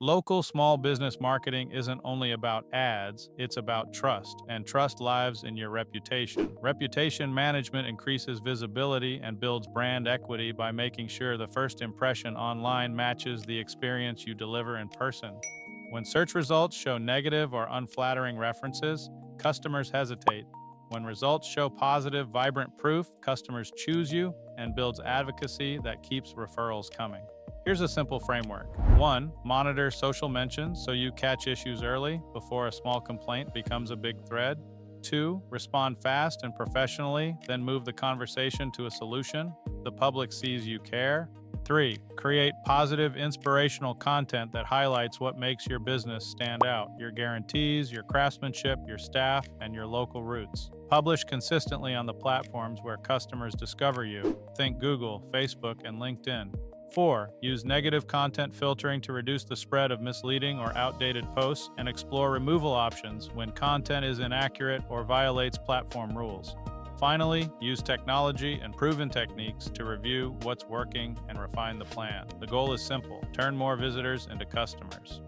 Local small business marketing isn't only about ads, it's about trust, and trust lives in your reputation. Reputation management increases visibility and builds brand equity by making sure the first impression online matches the experience you deliver in person. When search results show negative or unflattering references, customers hesitate. When results show positive, vibrant proof, customers choose you and builds advocacy that keeps referrals coming. Here's a simple framework. 1. Monitor social mentions so you catch issues early before a small complaint becomes a big thread. 2. Respond fast and professionally, then move the conversation to a solution. The public sees you care. 3. Create positive, inspirational content that highlights what makes your business stand out: your guarantees, your craftsmanship, your staff, and your local roots. Publish consistently on the platforms where customers discover you. Think Google, Facebook, and LinkedIn. 4. Use negative content filtering to reduce the spread of misleading or outdated posts and explore removal options when content is inaccurate or violates platform rules. Finally, use technology and proven techniques to review what's working and refine the plan. The goal is simple: turn more visitors into customers.